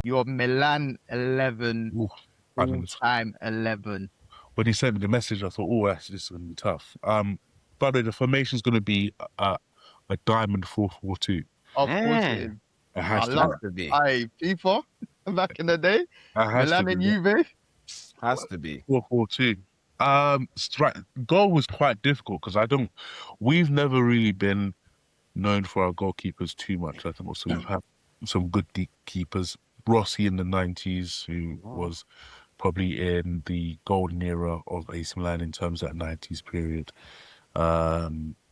Your Milan 11, Ooh, all-time 11. When he sent me the message, I thought, oh, actually, this is going to be tough. By the way, the formation is going to be a diamond 4-4-2. Of course it is. It has I to be. FIFA back in the day. It has Milan to and be. Juve. Has to be. 4-4-2. Goal was quite difficult because we've never really been known for our goalkeepers too much. I think also we've had some good deep keepers. Rossi in the 90s, who was probably in the golden era of AC Milan in terms of that 90s period.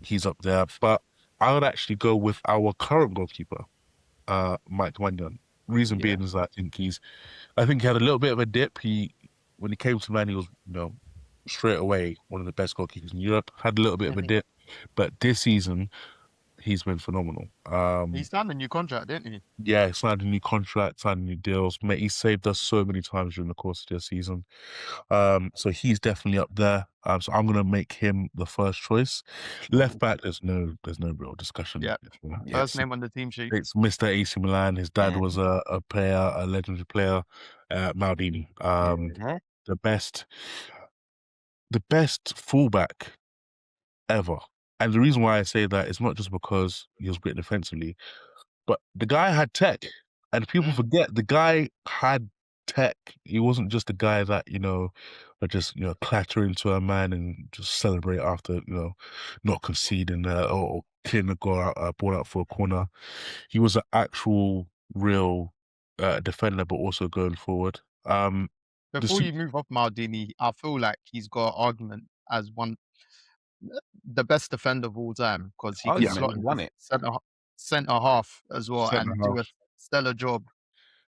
He's up there. But I would actually go with our current goalkeeper, Mike Maignan. Reason being is I think he had a little bit of a dip. When he came to Milan, he was, straight away one of the best goalkeepers in Europe. Had a little bit of a dip, but this season he's been phenomenal. He signed a new contract, didn't he? Yeah, he signed a new contract, signed new deals. Mate, he saved us so many times during the course of this season. So he's definitely up there. So I'm gonna make him the first choice. Left back, there's no real discussion. Yeah. First name on the team sheet. It's Mr. AC Milan. His dad was a player, a legendary player, Maldini. The best fullback ever. And the reason why I say that is not just because he was great defensively, but the guy had tech. And people forget the guy had tech. He wasn't just a guy that, would just, clatter into a man and just celebrate after, not conceding or clearing the ball out for a corner. He was an actual, real defender, but also going forward. Before you move off Maldini, I feel like he's got an argument as the best defender of all time because he can slot in centre half as well and do a stellar job.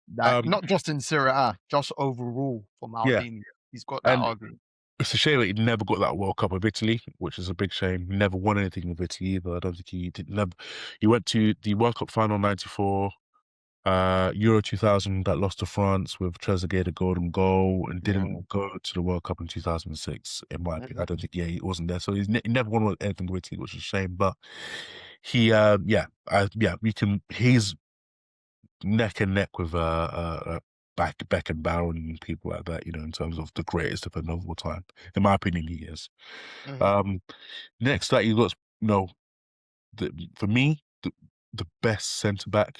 Not just in Serie A, just overall for Maldini. He's got that argument. It's a shame that he never got that World Cup of Italy, which is a big shame. He never won anything with Italy either. I don't think he did. He went to the World Cup final '94. Euro 2000 that lost to France with Trezeguet the golden goal and didn't go to the World Cup in 2006. In my opinion, I don't think he wasn't there, so he never won anything with Italy, which is a shame. But he, he's neck and neck with Beckenbauer and people like that, in terms of the greatest defender of all time. In my opinion, he is. Next, that you got, for me, the best centre back.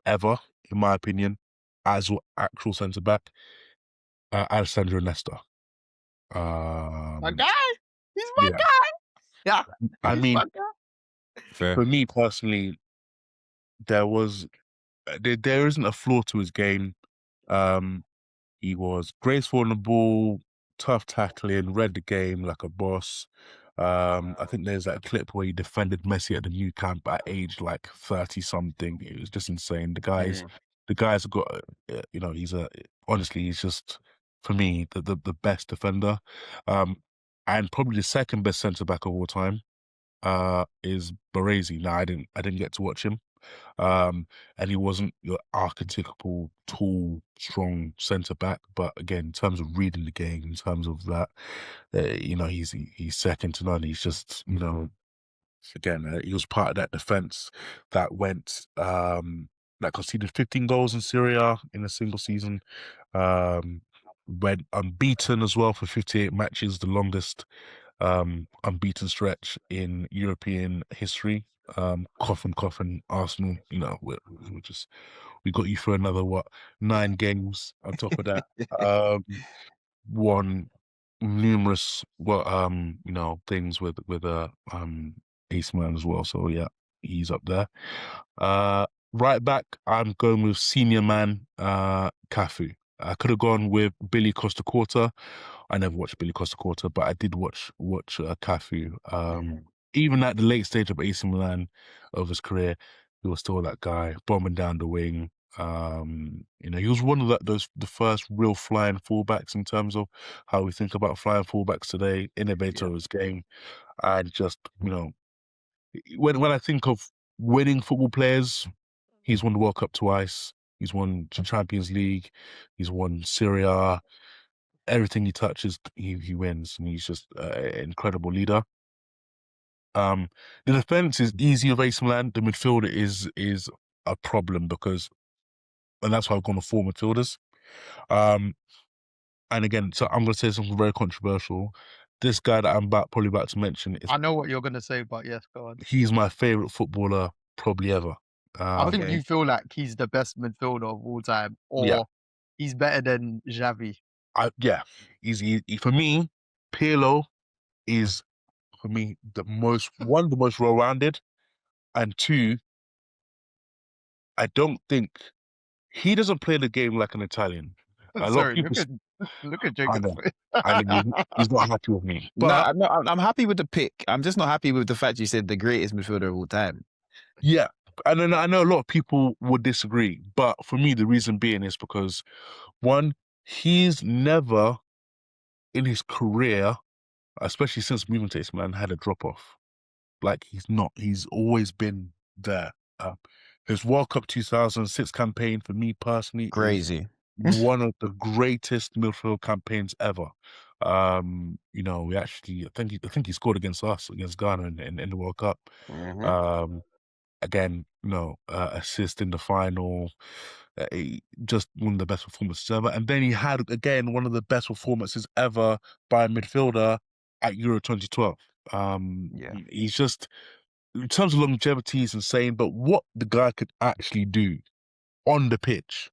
Ever, in my opinion, as actual centre back, Alessandro Nesta. My guy, he's my guy. Yeah, I mean, for me personally, there isn't a flaw to his game. He was graceful on the ball, tough tackling, read the game like a boss. I think there's that clip where he defended Messi at the new camp at age like 30 something. It was just insane. The guys have got, he's just, for me, the best defender. And probably the second best centre back of all time is Baresi. Now I didn't get to watch him. And he wasn't your archetypical tall, strong centre back, but again, in terms of reading the game, in terms of that, he's second to none. He's just, again, he was part of that defense that went that conceded 15 goals in Serie A in a single season. Went unbeaten as well for 58 matches, the longest unbeaten stretch in European history. Coffin, Arsenal, we got you for another 9 games on top of that. Won numerous things with AC Milan as well. So yeah, he's up there. Right back, I'm going with senior man Cafu. I could have gone with Billy Costa-Curta. I never watched Billy Costa-Curta, but I did watch Cafu. Even at the late stage of AC Milan of his career, he was still that guy bombing down the wing. He was one of the first real flying fullbacks in terms of how we think about flying fullbacks today. Innovator of his game, and just when I think of winning football players, he's won the World Cup twice. He's won the Champions League. He's won Serie A. Everything he touches, he wins, and he's just an incredible leader. The defense is easy of AC Milan. The midfield is a problem and that's why I've gone with 4 midfielders. And again, so I'm going to say something very controversial. This guy that I'm probably about to mention is. I know what you're going to say, but yes, go on. He's my favorite footballer probably ever. I think you feel like he's the best midfielder of all time, or he's better than Xavi. He's for me. Pirlo is for me the most well-rounded, and 2, I don't think he doesn't play the game like an Italian. A lot of Sorry, people look at Jacob's face. I know he's not happy with me. But no, I'm happy with the pick. I'm just not happy with the fact you said the greatest midfielder of all time. Yeah, and then I know a lot of people would disagree, but for me, the reason being is because, one, he's never in his career, especially since moving to AC Milan, had a drop off. Like he's always been there. His World Cup 2006 campaign, for me personally, crazy. One of the greatest midfield campaigns ever. You know, we actually, I think he scored against Ghana in the World Cup. Again, you know, assist in the final, just one of the best performances ever. And then he had, again, one of the best performances ever by a midfielder at Euro 2012. He's just, in terms of longevity, he's insane, but what the guy could actually do on the pitch,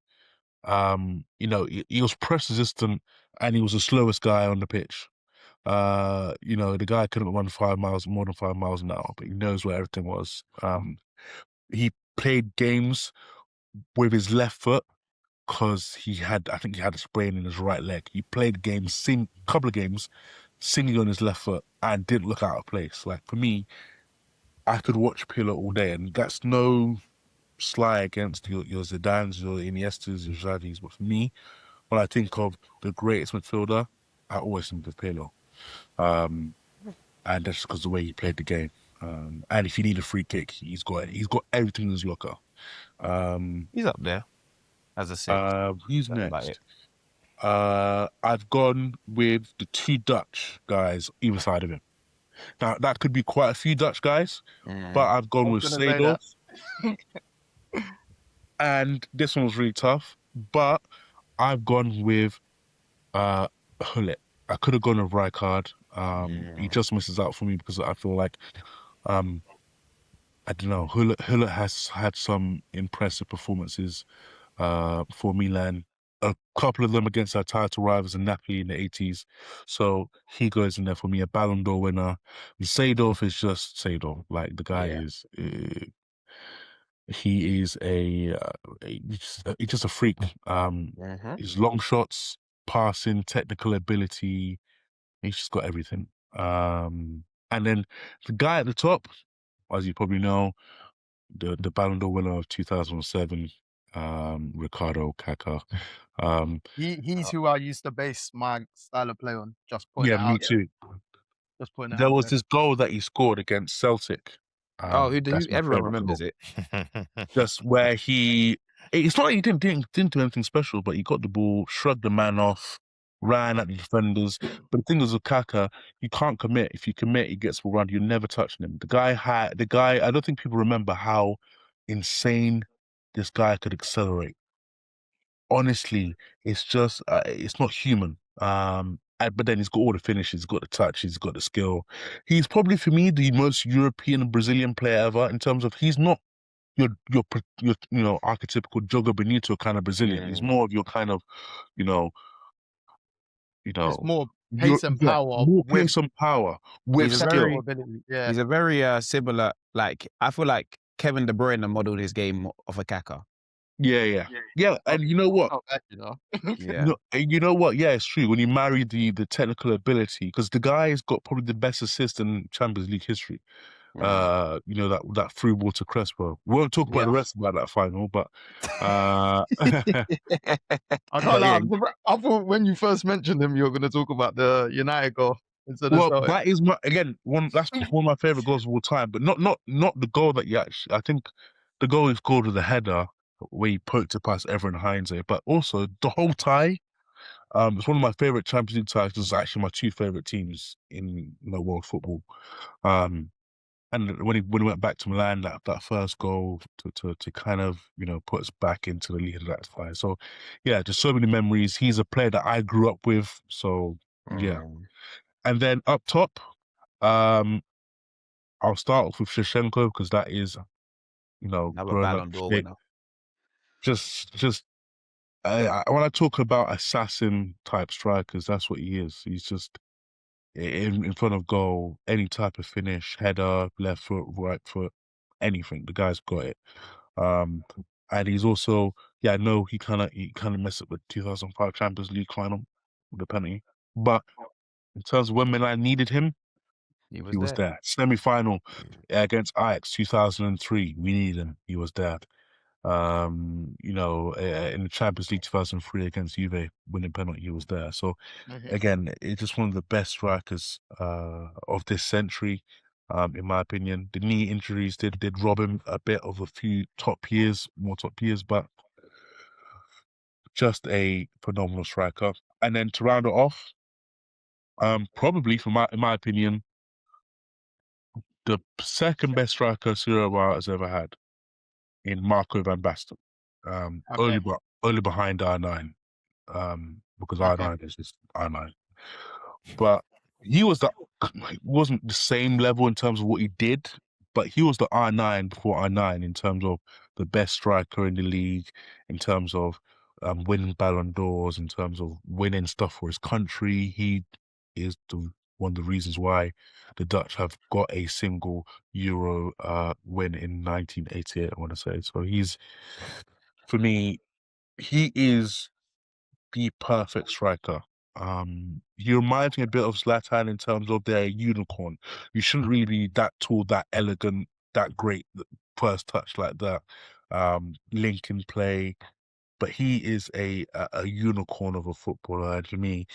you know, he was press resistant and he was the slowest guy on the pitch. You know, the guy couldn't run more than 5 miles an hour, but he knows where everything was. He played games with his left foot because I think he had a sprain in his right leg. He played games, couple of games, singing on his left foot and didn't look out of place. Like, for me, I could watch Pirlo all day, and that's no sly against your Zidanes, your Iniestas, your Xavis, but for me, when I think of the greatest midfielder, I always think of Pirlo. And that's because of the way he played the game. And if you need a free kick, he's got everything in his locker. He's up there, as I said. Who's next? I've gone with the 2 Dutch guys either side of him. Now that could be quite a few Dutch guys, but I've gone with Seedorf. And this one was really tough, but I've gone with Gullit. I could have gone with Rijkaard. He just misses out for me because I feel like, I don't know, Gullit has had some impressive performances for Milan. A couple of them against our title rivals in Napoli in the 80s. So he goes in there for me, a Ballon d'Or winner. Seedorf is just Seedorf. Like, the guy is... he is he's just a freak. His long shots, passing, technical ability, he's just got everything. And then the guy at the top, as you probably know, the Ballon d'Or winner of 2007, Ricardo Kaka. He's who I used to base my style of play on. Just putting it out. Me too. Just putting it there out was there. this goal that he scored against Celtic. Everyone remembers it. Just where it's not like he didn't do anything special, but he got the ball, shrugged the man off, ran at the defenders. But the thing is with Kaka, you can't commit. If you commit, he gets ball around. You're never touching him. The guy, I don't think people remember how insane this guy could accelerate. Honestly, it's just, it's not human. But then he's got all the finishes, he's got the touch, he's got the skill. He's probably, for me, the most European and Brazilian player ever, in terms of he's not your you know, archetypical Jogo Bonito kind of Brazilian. He's more of your kind of, you know, it's more pace and power. More pace and power with skill. He's a very similar, like, I feel like Kevin De Bruyne modeled his game off of Kaka. Yeah. And you know what? You know what? Yeah, it's true. When you marry the technical ability, because the guy's got probably the best assist in Champions League history. You know, that through ball to Crespo. We won't talk about the rest about that final, but I can't lie. I thought when you first mentioned him, you were going to talk about the United goal. That is that's one of my favorite goals of all time, but not the goal that you actually. I think the goal he scored with a header where he poked it past Everton Heinze, but also the whole tie. It's one of my favorite Champions League ties. It's actually my 2 favorite teams in world football. and when he went back to Milan, that first goal to kind of, you know, put us back into the lead of that fight. So yeah, just so many memories. He's a player that I grew up with. So yeah. And then up top, I'll start off with Shevchenko because that is, you know, Another growing up. Ballon d'Or winner. Just when I talk about assassin type strikers, that's what he is. He's just in front of goal, any type of finish, header, left foot, right foot, anything. The guy's got it. And he's also, yeah, I know he kind of messed up with 2005 Champions League final with the penalty, but in terms of when Milan needed him, he was there. Semi-final against Ajax 2003, we needed him. He was there. You know, in the Champions League 2003 against Juve, winning penalty, he was there. So again, it's just one of the best strikers of this century, in my opinion. The knee injuries did rob him a bit of a few more top years, but just a phenomenal striker. And then to round it off, probably in my opinion, the second best striker Serie A has ever had in Marco van Basten. Only behind R9. Because R9 is just R9. But he wasn't the same level in terms of what he did, but he was the R9 before R9 in terms of the best striker in the league, in terms of winning Ballon d'Ors, in terms of winning stuff for his country. He is one of the reasons why the Dutch have got a single Euro win in 1988, I want to say. So for me, he is the perfect striker. He reminds me a bit of Zlatan in terms of their unicorn. You shouldn't really be that tall, that elegant, that great first touch like that. Link in play, but he is a unicorn of a footballer. And to me,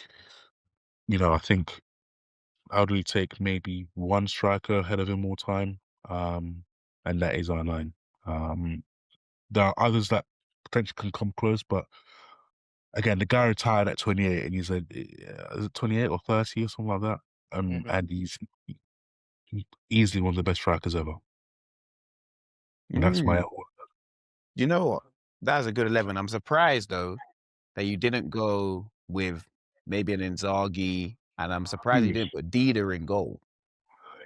you know, I think I would really take maybe one striker ahead of him all time, and that is R9. There are others that potentially can come close, but again, the guy retired at 28, and he's is it 28 or 30 or something like that? And he's easily one of the best strikers ever. And that's my. You know what? That's a good 11. I'm surprised though that you didn't go with maybe an Inzaghi, and I'm surprised you didn't put Dida in goal.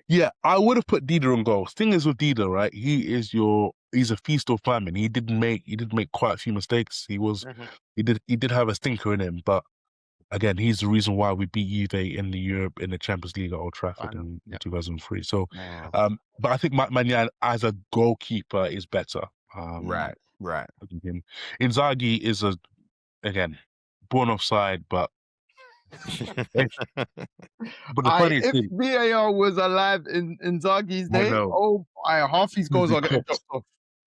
Yeah, I would have put Dida on goal. Thing is with Dida, right? He's a feast or famine. He did make quite a few mistakes. He did have a stinker in him, but again, he's the reason why we beat Juve in the Champions League at Old Trafford in 2003. So, but I think Maignan as a goalkeeper is better. Right. Inzaghi is again born offside, but. But the funniest thing, VAR was alive in Inzaghi's day, half his goals are getting chopped off.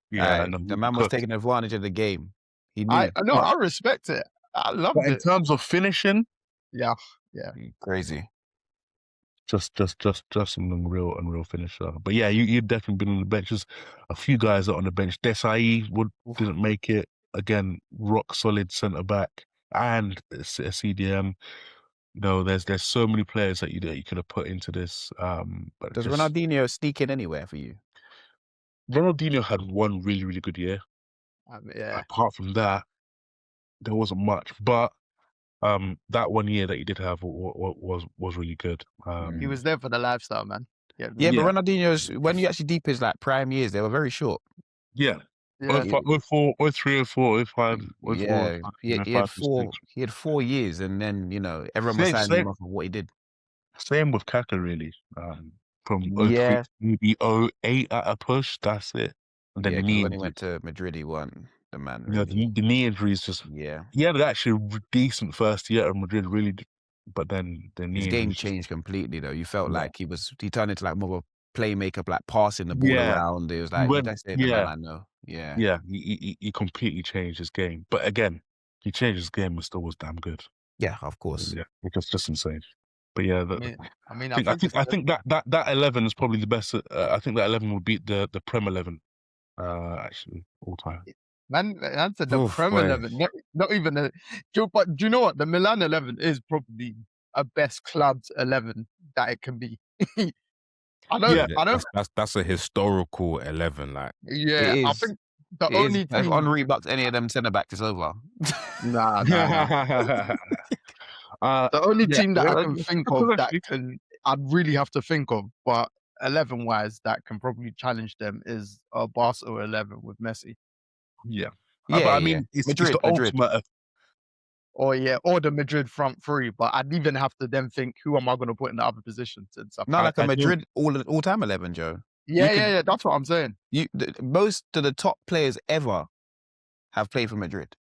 Yeah, the man was taking advantage of the game. He knew. I respect it. I loved it. In terms of finishing, yeah, crazy. Just an unreal finisher. But yeah, you've definitely been on the bench. There's a few guys that are on the bench. Desai didn't make it. Again, rock solid centre back and a CDM. You know, there's so many players that you could have put into this. But does Ronaldinho sneak in anywhere for you? Ronaldinho had one really, really good year. Apart from that, there wasn't much. But that 1 year that he did have was really good. He was there for the lifestyle, man. Yeah, but Ronaldinho's, when you actually deep his like prime years, they were very short. Yeah. 04, 03, 04, 05, 04. Yeah, he had 4 years, and then, you know, everyone was signing him off of what he did. Same with Kaka, really. From 03 maybe 08 at a push, that's it. And then when he went to Madrid, he won. The man, really. Yeah, the knee injuries just. He had actually a decent first year at Madrid, really, but then the knee. His game changed completely, though. You felt like he turned into like more of a playmaker, like passing the ball around. It was like that's the man I know. Yeah, he completely changed his game, but again, he changed his game and still was damn good. Yeah, of course. Yeah, because just insane. But yeah, I think that 11 is probably the best. I think that 11 would beat the Prem 11, actually, all time. Man answered the Prem 11, not even but do you know what? The Milan 11 is probably a best club's 11 that it can be. I don't. That's a historical 11. Like, yeah, It I is. think the It is. only If team. Henry bucks any of them centre backs, it's over. Nah. The only team that I can think of that I'd really have to think of, but 11 wise, that can probably challenge them is Barca 11 with Messi. Yeah. Yeah, but I mean, it's the ultimate. Or the Madrid front three, but I'd even have to then think, who am I going to put in the other positions and stuff? Not like a Madrid all-time 11, Joe. Yeah, that's what I'm saying. Most of the top players ever have played for Madrid.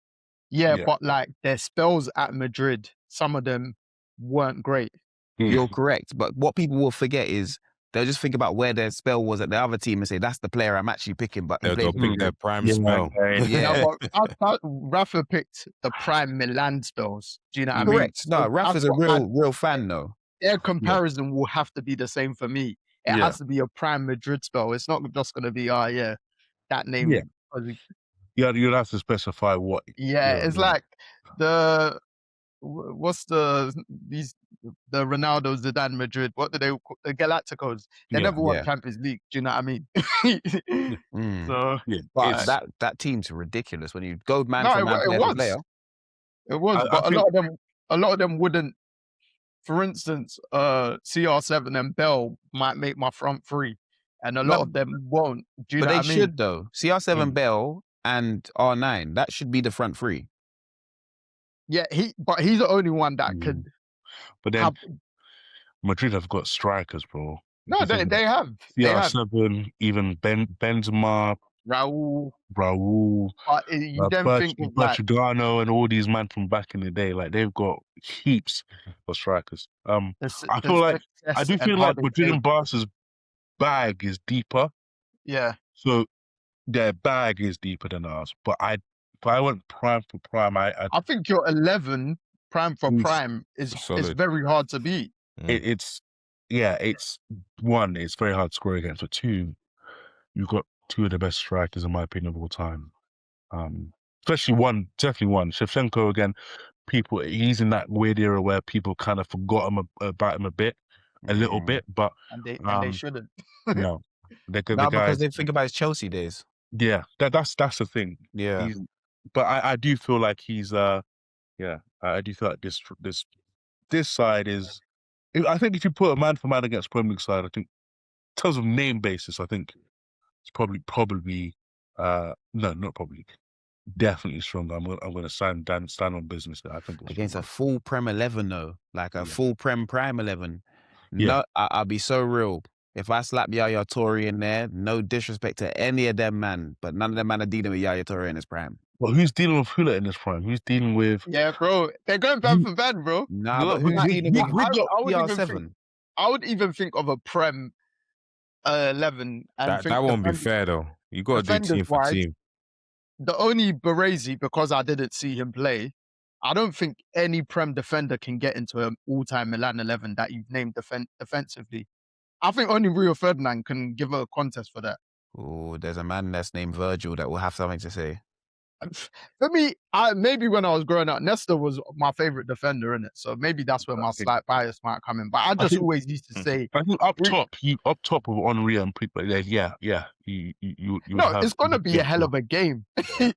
Yeah, but like their spells at Madrid, some of them weren't great. You're correct, but what people will forget is they'll just think about where their spell was at the other team and say, that's the player I'm actually picking, but they'll pick their prime spell. Yeah, but Rafa picked the prime Milan spells. Do you know what I mean? Correct. No, Rafa's a real fan, though. Their comparison will have to be the same for me. It has to be a prime Madrid spell. It's not just going to be, that name. Yeah, you'll have to specify what. Yeah, it's like the Ronaldo, Zidane, Madrid. What do they call the Galacticos? They never won Champions League. Do you know what I mean? So, but that team's ridiculous when you go man for man, player for player. It was, but a lot of them wouldn't. For instance, CR7 and Bell might make my front three, and a lot of them won't. Do you know what I mean? But they should though. CR7, Bell, and R9. That should be the front three. Yeah, but he's the only one that could. But then Madrid have got strikers, bro. No, they have. CR7, even Benzema, Raul. But you don't think of Bertragano and all these men from back in the day, like they've got heaps of strikers. I do feel like Madrid and Barca's bag is deeper. Yeah. So their bag is deeper than ours. But if I went prime for prime, I think your 11 prime for prime is very hard to beat. It's one, it's very hard to score against. But two, you've got two of the best strikers in my opinion of all time. Especially definitely one. Shevchenko again. He's in that weird era where people kind of forgot about him a little bit, but and they shouldn't. No, because they think about his Chelsea days. Yeah, that's the thing. Yeah, but I do feel like he's I do feel like this side is. I think if you put a man for man against Premier League side, I think in terms of name basis, I think it's probably not probably. Definitely stronger. I'm going to stand on business there. I think against a full Prem 11 though, like a full Prem Prime 11. No, I'll be so real. If I slap Yaya Toure in there, no disrespect to any of them, man, but none of them man are dealing with Yaya Toure in his prime. Well, who's dealing with Hula in his prime? Who's dealing with? Yeah, bro, they're going bad for bad, bro. Nah, but who's dealing with PR7? I would even think of a Prem 11. And that won't be fair though. You got to do team for team. The only Baresi, because I didn't see him play, I don't think any Prem defender can get into an all-time Milan 11 that you've named defensively. I think only Rio Ferdinand can give a contest for that. Oh, there's a man that's named Virgil that will have something to say. For me, maybe when I was growing up, Nesta was my favorite defender in it. So maybe that's where my slight bias might come in. But I just always used to say, I think up top of Henry and people, you no, it's gonna be a hell of a game. But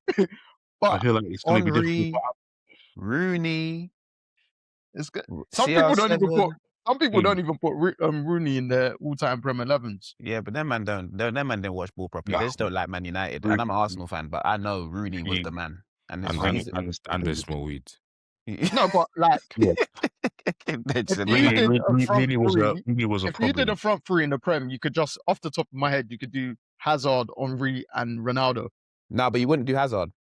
I feel like it's gonna be difficult. Rooney, it's good. Some people don't even put Rooney in their all-time Premier 11s. Yeah, but them man don't watch ball properly. They just don't like Man United. And I'm an Arsenal fan, but I know Rooney was the man. And the small weed. No, but like, if you did a front three in the Prem, you could just, off the top of my head, you could do Hazard, Henry, and Ronaldo. No, but you wouldn't do Hazard.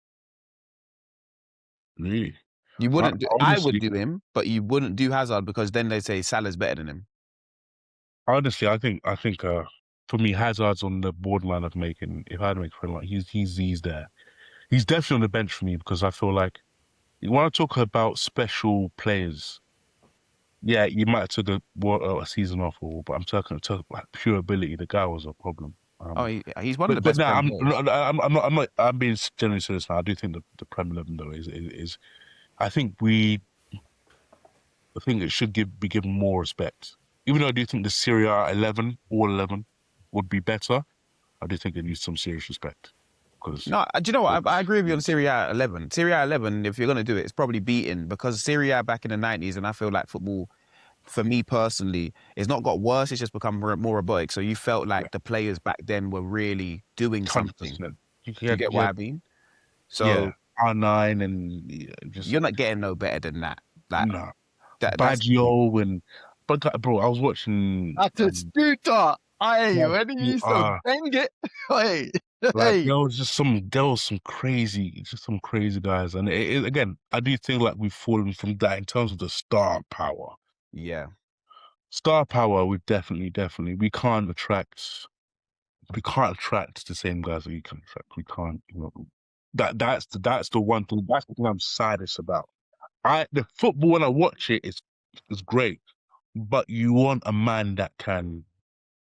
Really? You wouldn't. I would do him, but you wouldn't do Hazard because then they say Salah's better than him. Honestly, I think for me, Hazard's on the borderline of making. If I had to make a friend, like he's there. He's definitely on the bench for me because I feel like when I talk about special players, yeah, you might have took a season off, but I'm talking like pure ability. The guy was a problem. He's one of the best. But I'm being genuinely serious now. I do think the Premier 11 though is I think it should be given more respect. even though I do think the Serie A 11, all 11, would be better, I do think it needs some serious respect. No, do you know what? I agree with you on Serie A 11. Serie A 11, if you're going to do it, it's probably beaten because Serie A back in the 90s, and I feel like football, for me personally, it's not got worse, it's just become more robotic. So you felt like the players back then were really doing 100%. something. Do you get what I mean? So R9 and just... You're not getting no better than that. Like, no. Baggio and... But bro, I was watching... Scooter! Hey, when you used to bang it? Hey. Like there was some crazy guys, and again, I do think like we've fallen from that in terms of the star power. Yeah, star power. We definitely we can't attract the same guys that you can attract. We can't. That's the one thing. That's the thing I'm saddest about. The football when I watch it is great, but you want a man that can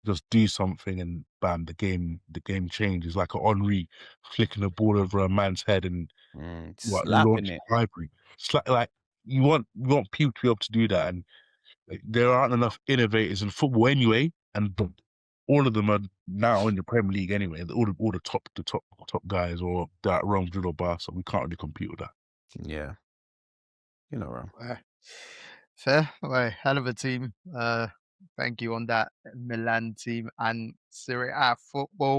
just do something and bam, the game changes. Like an Henry flicking the ball over a man's head and slapping it. Library. Like you want people to be able to do that, and there aren't enough innovators in football anyway, and all of them are now in the Premier League anyway. All the top guys, or that Rome, Madrid, or Barca. We can't really compete with that. Yeah, you're not wrong. Fair, hell of a team. Thank you on that Milan team and Serie A football.